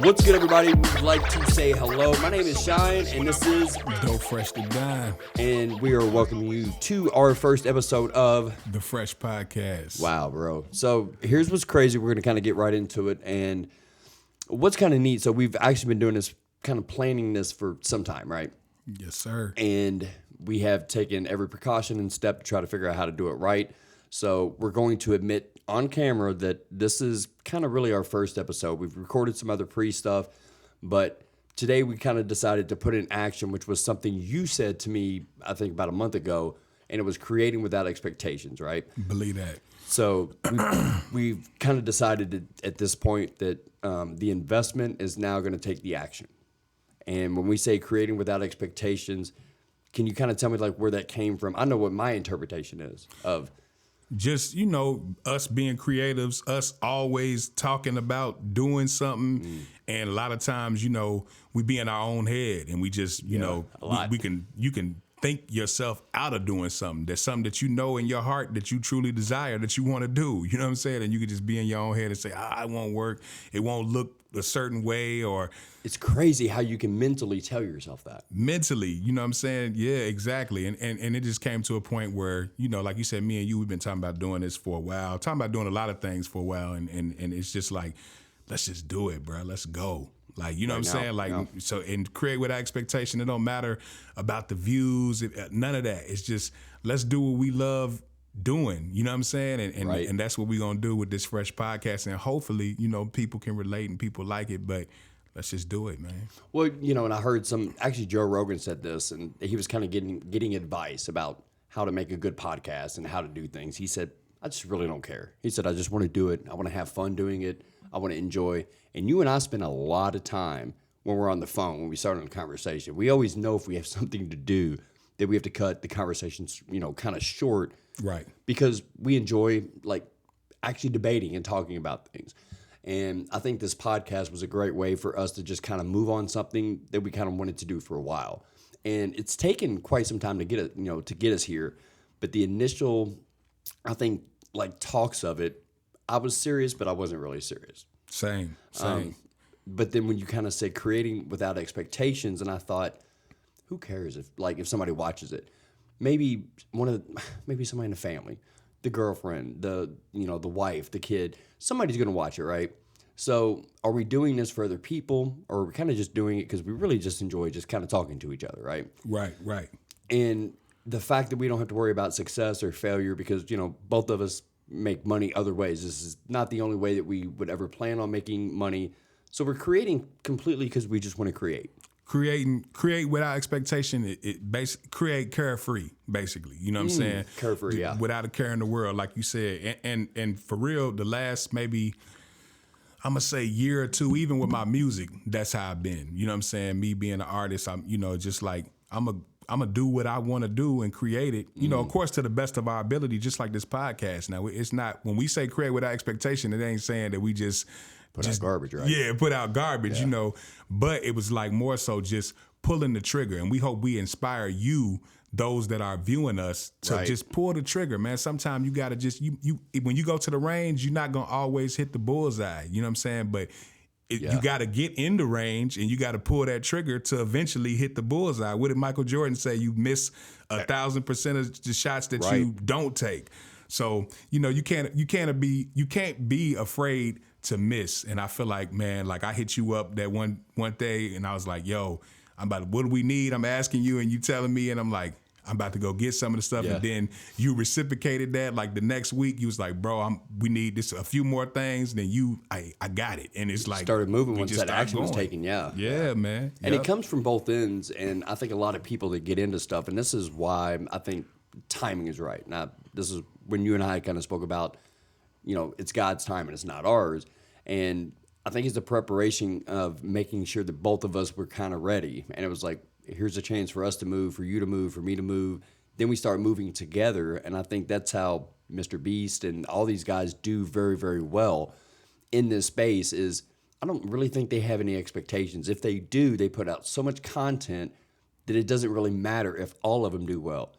What's good, everybody? We'd like to say hello. My name is Shine, and this is Phresh the Dime. And we are welcoming you to our first episode of the Phresh Podcast. Wow, bro. So here's what's crazy. We're going to kind of get right into it. And what's kind of neat, so we've actually been doing this, kind of planning this for some time, right? Yes, sir. And we have taken every precaution and step to try to figure out how to do it right. So we're going to admit on camera that this is kind of really our first episode. We've recorded some other pre-stuff, but today we kind of decided to put in action, which was something you said to me, I think about a month ago, and it was creating without expectations, right? Believe that. So we've kind of decided at this point that the investment is now going to take the action. And when we say creating without expectations, can you kind of tell me like where that came from? I know what my interpretation is of just, us being creatives, us always talking about doing something. And a lot of times, we be in our own head and we just, you can think yourself out of doing something. There's something that you know in your heart that you truly desire, that you want to do. You know what I'm saying? And you can just be in your own head and say, it won't work. It won't look a certain way, or it's crazy how you can mentally tell yourself that. Mentally, you know what I'm saying? Yeah, exactly. And it just came to a point where, like you said, me and you, we've been talking about doing this for a while, talking about doing a lot of things for a while. And it's just like, let's just do it, bro. Let's go. Like, you know what I'm saying? Like, so, and create without expectation. It don't matter about the views, none of that. It's just, let's do what we love doing, you know what I'm saying? And that's what we're going to do with this Phresh Podcast. And hopefully, people can relate and people like it, but let's just do it, man. Well, and I heard actually Joe Rogan said this, and he was kind of getting advice about how to make a good podcast and how to do things. He said, I just really don't care. He said, I just want to do it. I want to have fun doing it. I want to enjoy. And you and I spend a lot of time when we're on the phone, when we start on a conversation. We always know if we have something to do that we have to cut the conversations, kind of short. Right. Because we enjoy like actually debating and talking about things. And I think this podcast was a great way for us to just kind of move on something that we kind of wanted to do for a while. And it's taken quite some time to get it, to get us here. But the initial, I think, like talks of it, I was serious, but I wasn't really serious. Same. But then when you kind of say creating without expectations, and I thought, who cares if somebody watches it? Maybe somebody in the family, the girlfriend, the wife, the kid, somebody's going to watch it, right? So are we doing this for other people, or are we kind of just doing it because we really just enjoy just kind of talking to each other, right? Right. And the fact that we don't have to worry about success or failure because, both of us make money other ways. This is not the only way that we would ever plan on making money. So we're creating completely because we just want to create. Create without expectation. It basically create carefree, basically. You know what I'm saying? Carefree, yeah. Without a care in the world, like you said. And for real, the last maybe, I'm going to say year or two, even with my music, that's how I've been. You know what I'm saying? Me being an artist, I'm, just like, I'm going to do what I want to do and create it, of course, to the best of our ability, just like this podcast. Now, it's not, when we say create without expectation, it ain't saying that we just Put out garbage, right? Yeah, put out garbage, But it was like more so just pulling the trigger. And we hope we inspire you, those that are viewing us, to just pull the trigger, man. Sometimes you got to just, you when you go to the range, you're not going to always hit the bullseye. You know what I'm saying? But you got to get in the range and you got to pull that trigger to eventually hit the bullseye. What did Michael Jordan say? You miss 1,000% of the shots that you don't take. So, you can't be afraid to miss. And I feel like, man, like I hit you up that one day and I was like, yo, what do we need? I'm asking you and you telling me, and I'm like, I'm about to go get some of the stuff. And then you reciprocated that. Like the next week, you was like, bro, we need this, a few more things. And then I got it. And it's like, started moving once that action was taken. Yeah, man. And it comes from both ends. And I think a lot of people that get into stuff, and this is why I think timing is right. Now, this is when you and I kind of spoke about, it's God's time and it's not ours. And I think it's the preparation of making sure that both of us were kind of ready. And it was like, here's a chance for us to move, for you to move, for me to move. Then we start moving together. And I think that's how Mr. Beast and all these guys do very, very well in this space is I don't really think they have any expectations. If they do, they put out so much content that it doesn't really matter if all of them do well.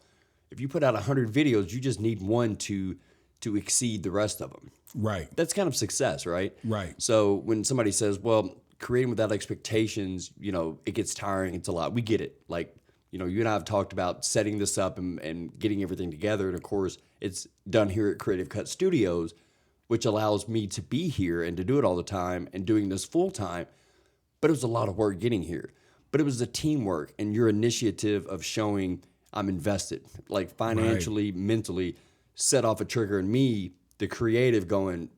If you put out 100 videos, you just need one to exceed the rest of them. Right. That's kind of success, right? Right. So when somebody says, well, creating without expectations, it gets tiring. It's a lot. We get it. Like, you and I have talked about setting this up and getting everything together. And of course, it's done here at Creative Cut Studios, which allows me to be here and to do it all the time and doing this full time. But it was a lot of work getting here. But it was the teamwork and your initiative of showing I'm invested, like financially, mentally, set off a trigger in me, the creative going,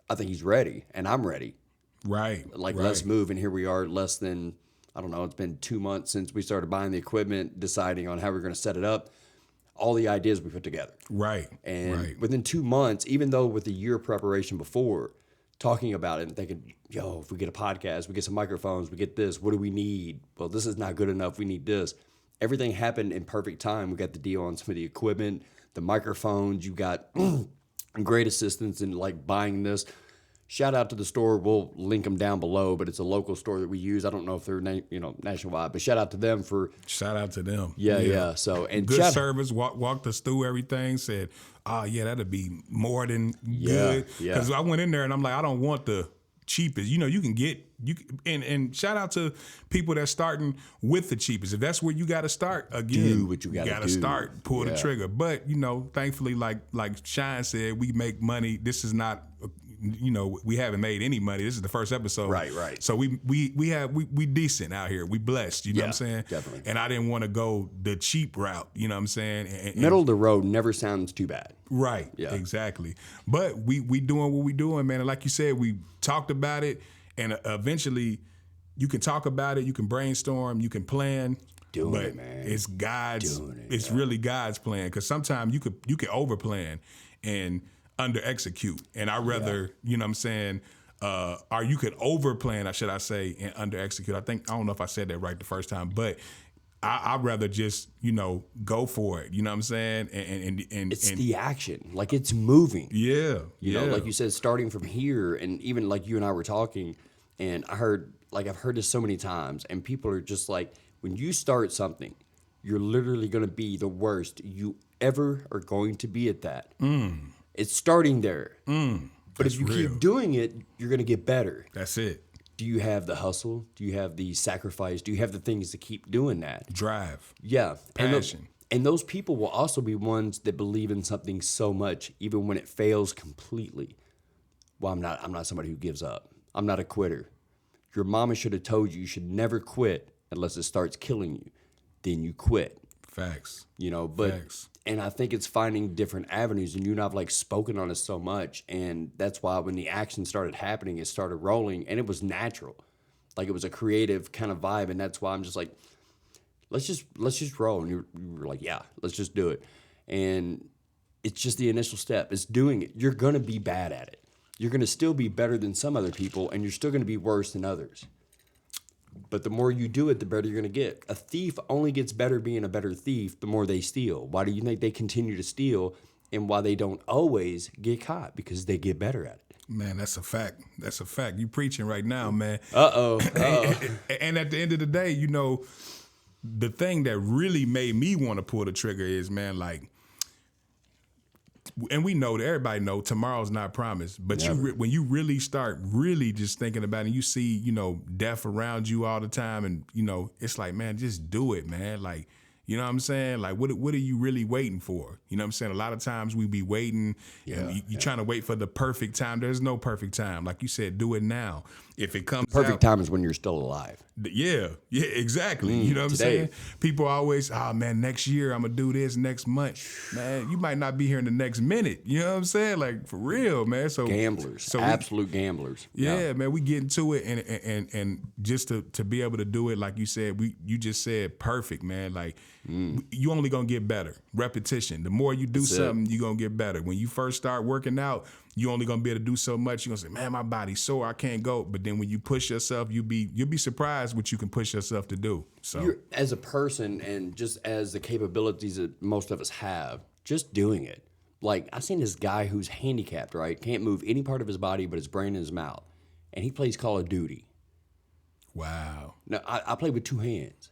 I think he's ready and I'm ready. Right. Like, let's move. And here we are less than, I don't know, it's been 2 months since we started buying the equipment, deciding on how we're going to set it up. All the ideas we put together. Right. And within 2 months, even though with a year preparation before, talking about it and thinking, if we get a podcast, we get some microphones, we get this, what do we need? Well, this is not good enough. We need this. Everything happened in perfect time. We got the deal on some of the equipment, the microphones. You got great assistance in like buying this. Shout out to the store. We'll link them down below, but it's a local store that we use. I don't know if they're nationwide, but shout out to them for. Shout out to them. Yeah. So and good service. Walked us through everything. Said, that'd be more than good. Because I went in there and I'm like, I don't want the cheapest. You can get and shout out to people that's starting with the cheapest. If that's where you got to start, again, do what you got to start. Pull the trigger. But thankfully, like Shine said, we make money. This is not. We haven't made any money. This is the first episode. Right. So we decent out here. We blessed, you know what I'm saying? Definitely. And I didn't want to go the cheap route, you know what I'm saying? And middle of the road never sounds too bad. Right. Yeah. Exactly. But we doing what we doing, man. And like you said, we talked about it, and eventually you can talk about it, you can brainstorm, you can plan. But it, man. It's God's. It's really God's plan, because sometimes you can overplan and under execute, and I rather, you know what I'm saying, or you could over plan, should I say, and under execute. I don't know if I said that right the first time, but I'd rather just, go for it. You know what I'm saying? And it's the action, like it's moving. Yeah. You know, like you said, starting from here, and even like you and I were talking, and I've heard this so many times, and people are just like, when you start something, you're literally going to be the worst you ever are going to be at that. It's starting there. But if you keep doing it, you're going to get better. That's it. Do you have the hustle? Do you have the sacrifice? Do you have the things to keep doing that? Drive. Yeah. Passion. And those people will also be ones that believe in something so much, even when it fails completely. Well, I'm not somebody who gives up. I'm not a quitter. Your mama should have told you should never quit unless it starts killing you. Then you quit. Facts. Facts. And I think it's finding different avenues, and you and I've like spoken on it so much, and that's why when the action started happening, it started rolling, and it was natural, like it was a creative kind of vibe, and that's why I'm just like, let's just roll, and you were like, yeah, let's just do it, and it's just the initial step. It's doing it. You're gonna be bad at it. You're gonna still be better than some other people, and you're still gonna be worse than others. But the more you do it, the better you're going to get. A thief only gets better being a better thief the more they steal. Why do you think they continue to steal, and why they don't always get caught? Because they get better at it. Man, that's a fact. That's a fact. You preaching right now, man. And at the end of the day, the thing that really made me want to pull the trigger is, man, like, and we know that everybody know tomorrow's not promised, but when you really start really just thinking about it, and you see, death around you all the time, and, it's like, man, just do it, man. Like, you know what I'm saying? Like, what are you really waiting for? You know what I'm saying? A lot of times we be waiting, and you're trying to wait for the perfect time. There's no perfect time. Like you said, do it now. If it comes perfect time is when you're still alive. Yeah, exactly. You know what I'm saying? People always, man, next year I'm going to do this, next month. Man, you might not be here in the next minute. You know what I'm saying? Like, for real, man. So gamblers, absolute gamblers. Yeah, man, we get into it, and just to be able to do it, like you said, you just said perfect, man. Like, you only going to get better. Repetition. The more you do something, you're going to get better. When you first start working out, you only gonna be able to do so much. You're gonna say, man, my body's sore, I can't go. But then when you push yourself, you'll be surprised what you can push yourself to do. So as a person, and just as the capabilities that most of us have, just doing it. Like, I seen this guy who's handicapped, right? Can't move any part of his body but his brain and his mouth. And he plays Call of Duty. Wow. Now, I play with two hands.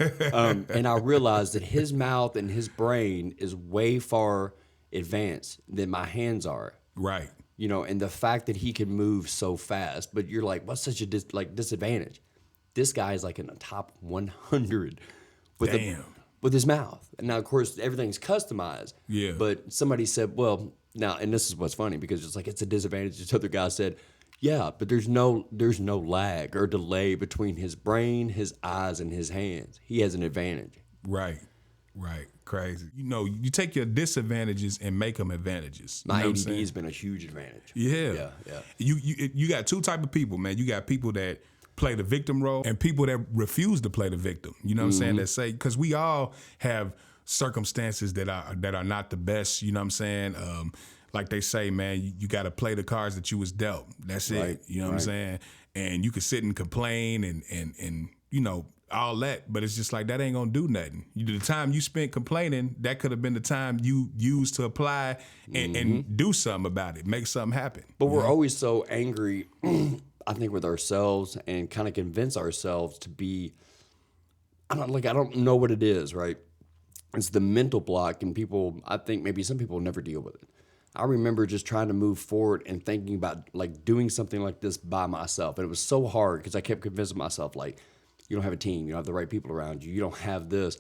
And I realized that his mouth and his brain is way far advanced than my hands are. Right. you know, and the fact that he can move so fast, but you're like, what's such a disadvantage? This guy is like in the top 100 with with his mouth. And now, of course, everything's customized. Yeah. But somebody said, well, now, and this is what's funny because it's like it's a disadvantage. This other guy said, yeah, but there's no lag or delay between his brain, his eyes, and his hands. He has an advantage. Right. Crazy. You know, you take your disadvantages and make them advantages. My ADD has been a huge advantage. Yeah. You got two type of people, man. You got people that play the victim role and people that refuse to play the victim. You know what I'm saying? That say, because we all have circumstances that are not the best. You know what I'm saying? Like they say, man, you got to play the cards that you was dealt. That's it. You know what I'm saying? And you can sit and complain and you know, all that, but it's just like that ain't gonna do nothing. The time you spent complaining, that could have been the time you used to apply and do something about it, make something happen. But we're always so angry, I think, with ourselves and kind of convince ourselves to be, I don't know what it is, right? It's the mental block, and people, I think maybe some people never deal with it. I remember just trying to move forward and thinking about like doing something like this by myself. And it was so hard because I kept convincing myself like, you don't have a team, you don't have the right people around you, you don't have this.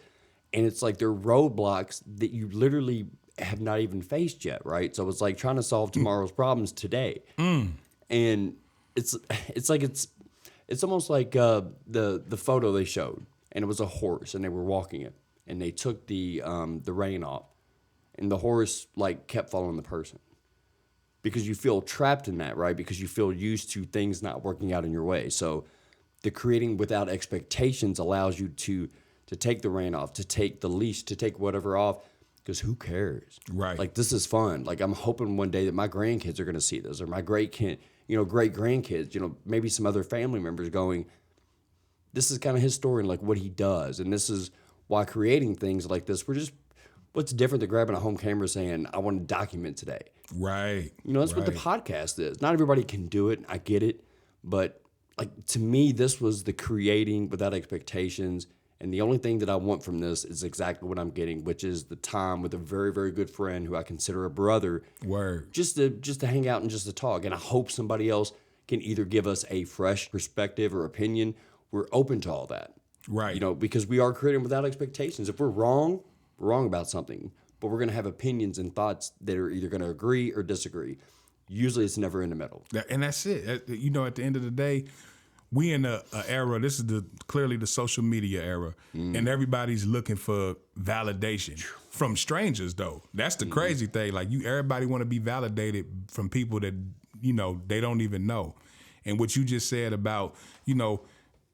And it's like they're roadblocks that you literally have not even faced yet, right? So it's like trying to solve tomorrow's problems today. And it's almost like the photo they showed, and it was a horse and they were walking it, and they took the rein off, and the horse like kept following the person. Because you feel trapped in that, right? Because you feel used to things not working out in your way. So the creating without expectations allows you to take the rein off, to take the leash, to take whatever off, because who cares? Right. Like, this is fun. Like, I'm hoping one day that my grandkids are going to see this, or my great grandkids, you know, maybe some other family members going, this is kind of his story and like what he does. And this is why creating things like this, what's different than grabbing a home camera saying, I want to document today. Right. You know, that's what the podcast is. Not everybody can do it. I get it. But like, to me, this was the creating without expectations. And the only thing that I want from this is exactly what I'm getting, which is the time with a very, very good friend who I consider a brother. Word. Just to hang out and just to talk. And I hope somebody else can either give us a fresh perspective or opinion. We're open to all that. Right. You know, because we are creating without expectations. If we're wrong about something, but we're going to have opinions and thoughts that are either going to agree or disagree. Usually it's never in the middle. And that's it. You know, at the end of the day, we in a era, this is clearly the social media era, and everybody's looking for validation from strangers, though. That's the crazy thing. Like, everybody want to be validated from people that, you know, they don't even know. And what you just said about, you know,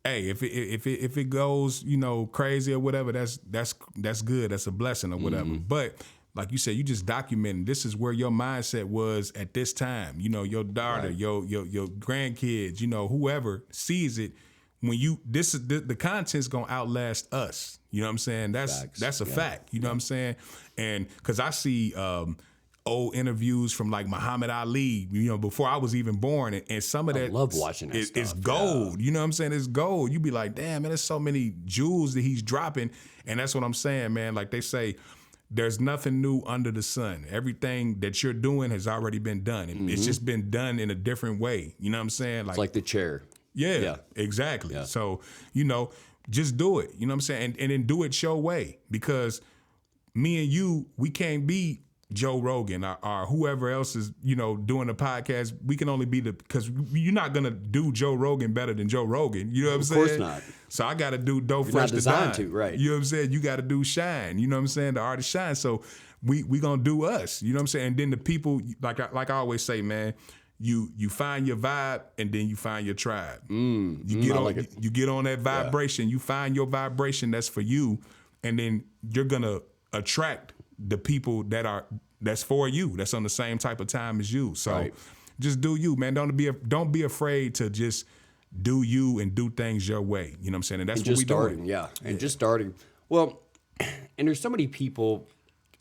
hey, if it goes, you know, crazy or whatever, that's good. That's a blessing or whatever. But like you said, you just documenting. This is where your mindset was at this time. You know, your daughter, your grandkids, you know, whoever sees it. When the content's gonna outlast us. You know what I'm saying? That's a fact. You know what I'm saying? And because I see old interviews from like Muhammad Ali, you know, before I was even born, and some of that I love watching that stuff. It's gold. You know what I'm saying? It's gold. You be like, damn, man, there's so many jewels that he's dropping, and that's what I'm saying, man. Like they say, there's nothing new under the sun. Everything that you're doing has already been done. It's just been done in a different way. You know what I'm saying? It's like the chair. Yeah, exactly. Yeah. So, you know, just do it. You know what I'm saying? And then do it your way. Because me and you, we can't be Joe Rogan or whoever else is, you know, doing the podcast. We can only be because you're not going to do Joe Rogan better than Joe Rogan. You know what I'm saying? Of course not. So I got to do Dope You're Fresh not designed to, right? You know what I'm saying? You got to do Shine. You know what I'm saying? The artist Shine. So we going to do us. You know what I'm saying? And then the people, like I always say, man, you find your vibe and then you find your tribe. You get on that vibration. You find your vibration that's for you, and then you're going to attract the people that's for you, that's on the same type of time as you. So just do you, man. Don't be afraid to just do you and do things your way. You know what I'm saying? And that's what we doing. And just starting. Well, and there's so many people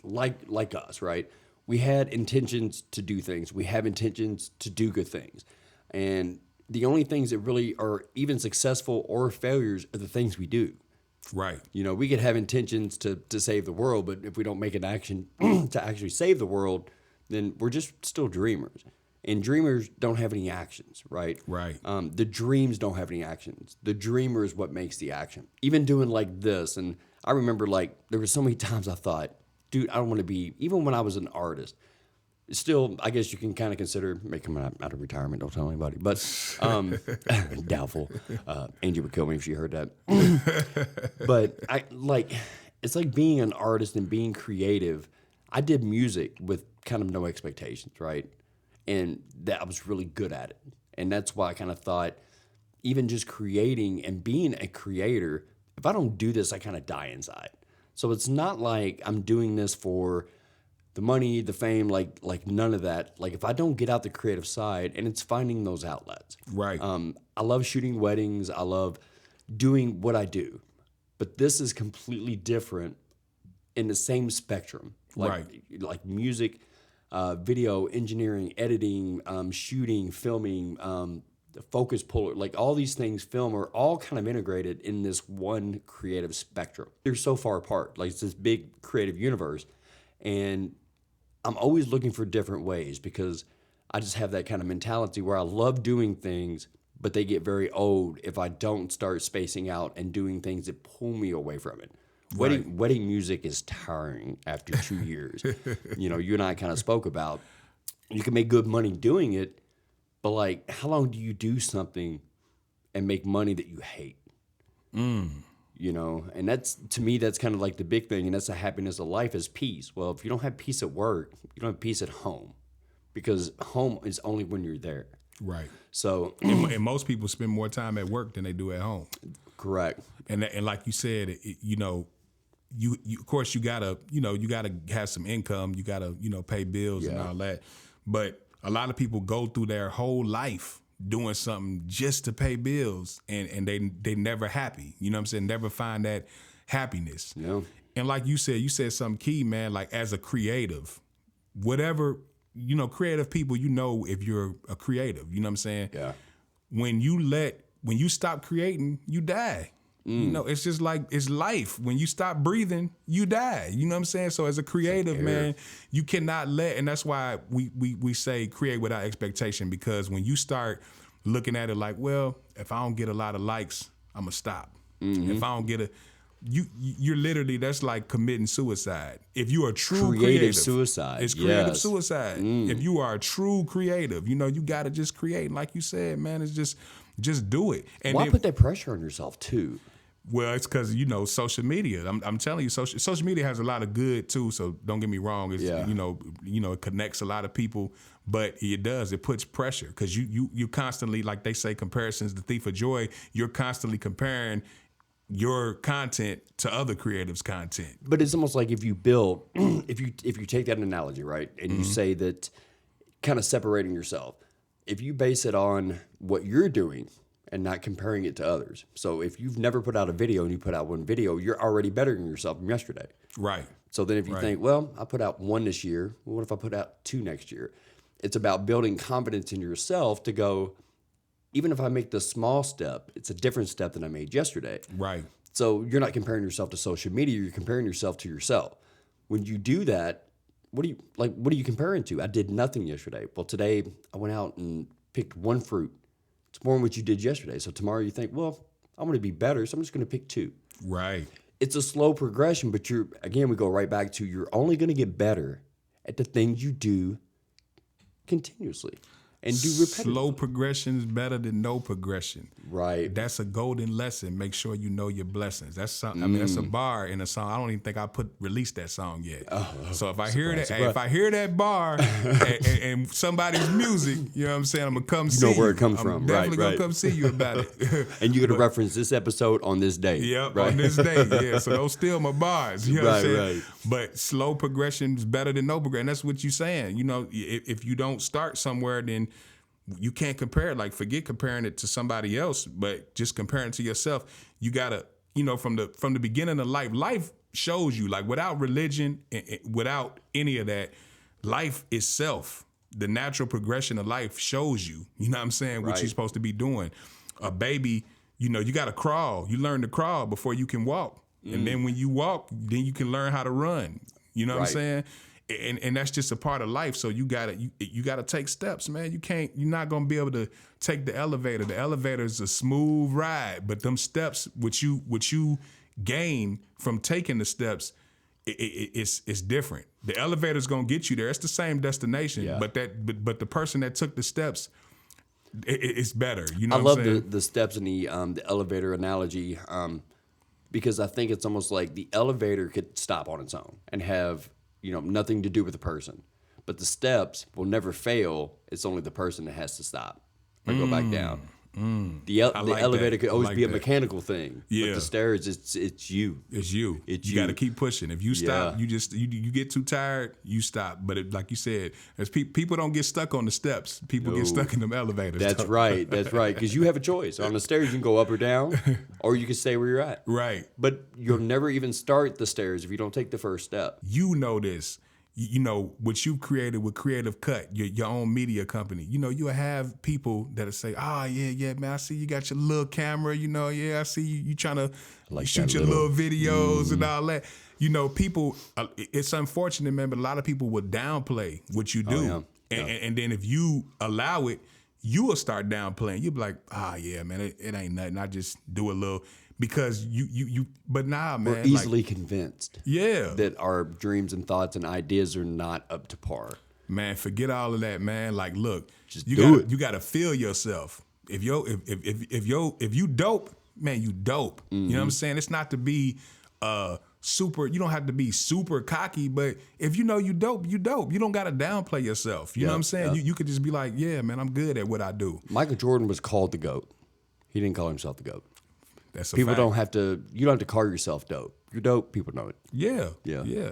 like us, right? We had intentions to do things. We have intentions to do good things. And the only things that really are even successful or failures are the things we do. Right. You know, we could have intentions to save the world, but if we don't make an action to actually save the world, then we're just still dreamers. And dreamers don't have any actions, right? Right. The dreams don't have any actions. The dreamer is what makes the action. Even doing like this, and I remember like there were so many times I thought, dude, I don't want to be, even when I was an artist, still, I guess you can kind of consider making him out of retirement. Don't tell anybody, but doubtful. Angie would kill me if she heard that. But it's like being an artist and being creative. I did music with kind of no expectations, right? And that I was really good at it. And that's why I kind of thought, even just creating and being a creator, if I don't do this, I kind of die inside. So it's not like I'm doing this for the money, the fame, like none of that. Like if I don't get out the creative side, and it's finding those outlets. Right. I love shooting weddings. I love doing what I do. But this is completely different in the same spectrum. Like music, video, engineering, editing, shooting, filming, the focus puller, like all these things film are all kind of integrated in this one creative spectrum. They're so far apart. Like it's this big creative universe. And I'm always looking for different ways because I just have that kind of mentality where I love doing things, but they get very old if I don't start spacing out and doing things that pull me away from it. Right. Wedding music is tiring after 2 years. You and I kind of spoke about, you can make good money doing it, but like, how long do you do something and make money that you hate? And that's, to me, that's kind of like the big thing, and that's the happiness of life is peace. Well, if you don't have peace at work, you don't have peace at home, because home is only when you're there. Right. So, and most people spend more time at work than they do at home. Correct. And like you said, you of course you gotta have some income, you gotta pay bills and all that, but a lot of people go through their whole life doing something just to pay bills, and they never happy. You know what I'm saying? Never find that happiness. Yeah. And like you said something key, man. Like as a creative, whatever creative people, if you're a creative, you know what I'm saying? Yeah. When you stop creating, you die. It's just like, it's life. When you stop breathing, you die. You know what I'm saying? So as a creative, man, you cannot and that's why we say create without expectation, because when you start looking at it like, well, if I don't get a lot of likes, I'm gonna stop. If I don't get you're literally, that's like committing suicide. If you are true creative suicide. It's creative suicide. If you are a true creative, you gotta just create. Like you said, man, it's just do it. And why put that pressure on yourself too? Well, it's because social media. I'm telling you, social media has a lot of good too. So don't get me wrong. It's it connects a lot of people, but it puts pressure, because you constantly, like they say, comparison's the thief of joy. You're constantly comparing your content to other creatives' content. But it's almost like if you build, if you take that analogy, right, and you say that, kind of separating yourself, if you base it on what you're doing and not comparing it to others. So if you've never put out a video and you put out one video, you're already bettering yourself from yesterday. Right. So then if you think, well, I put out one this year, well, what if I put out 2 next year? It's about building confidence in yourself to go, even if I make the small step, it's a different step than I made yesterday. Right. So you're not comparing yourself to social media, you're comparing yourself to yourself. When you do that, what are you comparing to? I did nothing yesterday. Well, today I went out and picked 1 fruit. It's more than what you did yesterday. So tomorrow you think, well, I'm going to be better, so I'm just going to pick 2. Right. It's a slow progression, but we go right back to, you're only going to get better at the things you do continuously and do repetitively. Slow progression is better than no progression. Right. That's a golden lesson. Make sure you know your blessings. That's that's a bar in a song. I don't even think I released that song yet. So if I hear that bar and somebody's music, you know what I'm saying, I'm gonna come see you. You know where it comes from. I'm definitely gonna come see you about it. And you're gonna reference this episode on this day. Yep, right? On this day. Yeah. So don't steal my bars. You know what I'm saying? Right. But slow progression is better than no progression. That's what you're saying. If you don't start somewhere, then you can't compare it. Like, forget comparing it to somebody else, but just comparing it to yourself. You gotta, from the beginning of life shows you, like, without religion, without any of that, life itself, the natural progression of life shows you, what I'm saying, what you're supposed to be doing. A baby, you gotta crawl. You learn to crawl before you can walk. And then when you walk, then you can learn how to run. You know what I'm saying? and that's just a part of life. So you gotta take steps, man. You're not gonna be able to take the elevator. The elevator is a smooth ride, but them steps, which you gain from taking the steps, it's different. The elevator's gonna get you there. It's the same destination, but the person that took the steps, it's better. You know, I love the steps in the elevator analogy, because I think it's almost like the elevator could stop on its own and have nothing to do with the person, but the steps will never fail. It's only the person that has to stop or go back down. The elevator could always be a mechanical thing. Yeah. But the stairs, it's you. It's you. You got to keep pushing. If you stop, you get too tired, you stop. But like you said, as people don't get stuck on the steps. People get stuck in them elevators. That's right. That's right. Because you have a choice. On the stairs, you can go up or down, or you can stay where you're at. Right. But you'll never even start the stairs if you don't take the first step. You know this. What you've created with Creative Cut, your own media company, you'll have people that'll say, yeah, man, I see you got your little camera, I see you trying to shoot your little videos and all that. People, it's unfortunate, man, but a lot of people will downplay what you do. And then if you allow it, you will start downplaying. You'll be like, yeah, man, it ain't nothing. I just do a little... Because but nah, man. We're easily convinced. Yeah. That our dreams and thoughts and ideas are not up to par. Man, forget all of that, man. Like, look, you gotta feel yourself. If you dope, man, you dope. Mm-hmm. You know what I'm saying? It's not to be super, you don't have to be super cocky, but if you dope, you dope. You don't gotta downplay yourself. You know what I'm saying? You could just be like, yeah, man, I'm good at what I do. Michael Jordan was called the GOAT. He didn't call himself the GOAT. That's a people fact. You don't have to call yourself dope. You're dope. People know it. Yeah.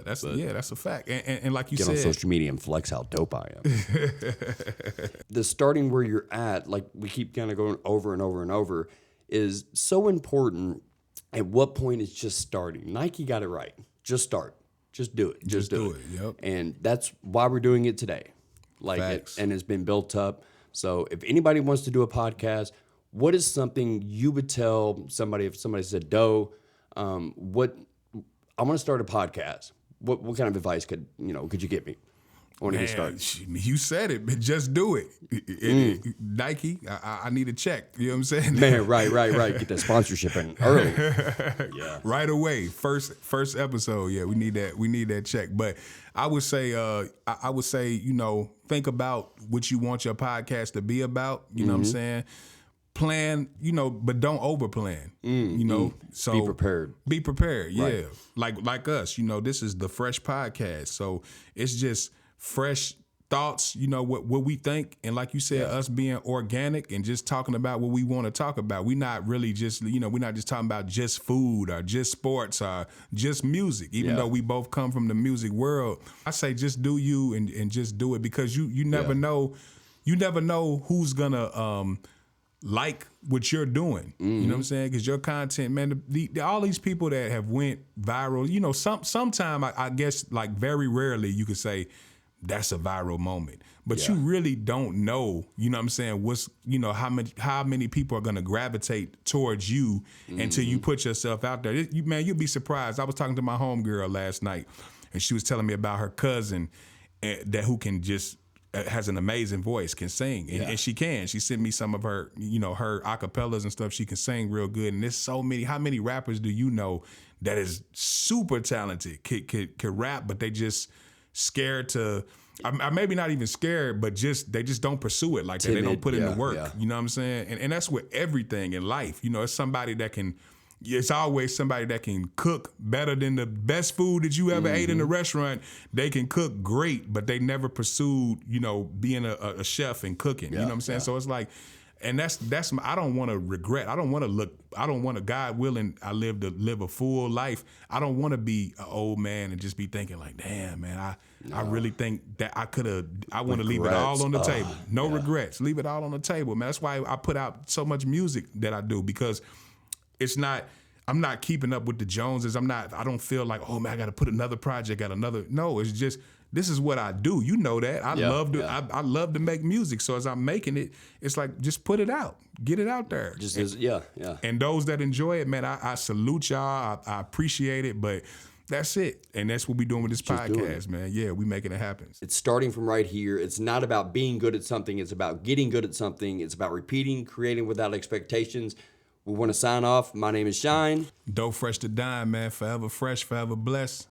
That's a fact. And like you said, get on social media and flex how dope I am. The starting where you're at, like we keep kind of going over and over and over, is so important. At what point it's just starting? Nike got it right. Just start. Just do it. Just do it. Yep. And that's why we're doing it today. And it's been built up. So if anybody wants to do a podcast, what is something you would tell somebody if somebody said, "Do, I want to start a podcast"? What kind of advice could you give me? I want to get started. You said it, but just do it. Nike, I need a check. You know what I'm saying? Man, right. Get that sponsorship in early. Yeah. Right away. First episode. Yeah, we need that. We need that check. But I would say, think about what you want your podcast to be about. You know what I'm saying? Plan, but don't over plan. So be prepared. Be prepared, yeah. Right. Like us, this is the Phresh podcast. So it's just fresh thoughts, what we think, and like you said, us being organic and just talking about what we want to talk about. We're not really just, we're not just talking about just food or just sports or just music, even though we both come from the music world. I say just do you and just do it, because you never know, who's gonna like what you're doing. You know what I'm saying? Because your content, man, all these people that have went viral, sometime I guess like very rarely you could say that's a viral moment. But you really don't know, you know what I'm saying, what's, how many people are gonna gravitate towards you until you put yourself out there. You'd be surprised. I was talking to my homegirl last night, and she was telling me about her cousin who can just has an amazing voice, can sing, and she can. She sent me some of her, her acapellas and stuff. She can sing real good, and there's so many. How many rappers do you know that is super talented, could rap, but they just scared to? Maybe not even scared, but they just don't pursue it like that. They don't put in the work. Yeah. You know what I'm saying? And that's with everything in life. It's somebody that can. It's always somebody that can cook better than the best food that you ever ate in a restaurant. They can cook great, but they never pursued, being a chef and cooking. You know what I'm saying? Yeah. So it's like, and that's I don't want to regret. I don't want to, God willing, I live a full life. I don't want to be an old man and just be thinking like, damn, man, I really think that I want to leave it all on the table. No regrets. Leave it all on the table, man. That's why I put out so much music that I do, because I'm not keeping up with the Joneses. I don't feel like, oh man, I got to put another project out, no, it's just, this is what I do. You know that. I love to make music. So as I'm making it, it's like, just put it out, get it out there. Yeah. And those that enjoy it, man, I salute y'all. I appreciate it. But That's it. And that's what we doing with this Just doing podcast, man. Yeah, we making it happen. It's starting from right here. It's not about being good at something. It's about getting good at something. It's about repeating, creating without expectations. We want to sign off. My name is Shine. Dope Fresh to Dime, man. Forever fresh, forever blessed.